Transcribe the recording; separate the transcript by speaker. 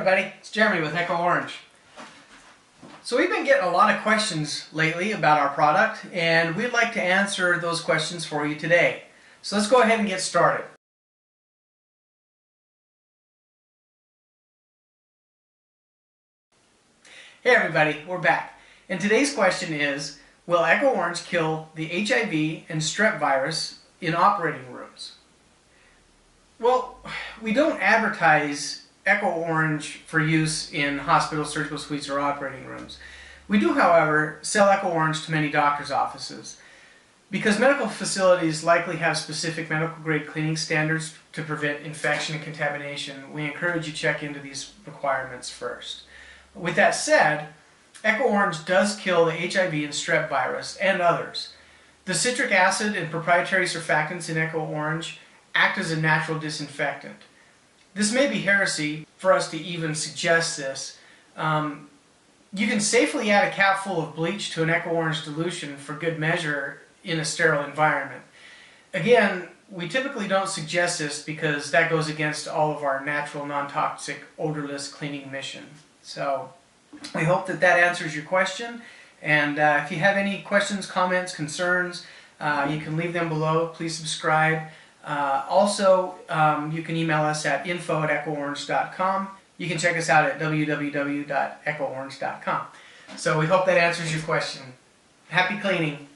Speaker 1: everybody, it's Jeremy with Echo Orange. So we've been getting a lot of questions lately about our product, and we'd like to answer those questions for you today. So let's go ahead and get started. Hey everybody, we're back. And today's question is, will Echo Orange kill the HIV and Strep virus in operating rooms? Well, we don't advertise Echo Orange for use in hospital surgical suites or operating rooms. We do, however, sell Echo Orange to many doctors' offices. Because medical facilities likely have specific medical grade cleaning standards to prevent infection and contamination, we encourage you to check into these requirements first. With that said, Echo Orange does kill the HIV and Strep virus and others. The citric acid and proprietary surfactants in Echo Orange act as a natural disinfectant. This may be heresy for us to even suggest this. You can safely add a capful of bleach to an Echo Orange dilution for good measure in a sterile environment. Again, we typically don't suggest this because that goes against all of our natural, non-toxic, odorless cleaning mission. So we hope that that answers your question. And if you have any questions, comments, concerns, you can leave them below. Please subscribe. Also, you can email us at info@echoorange.com. You can check us out at www.echoorange.com. So we hope that answers your question. Happy cleaning!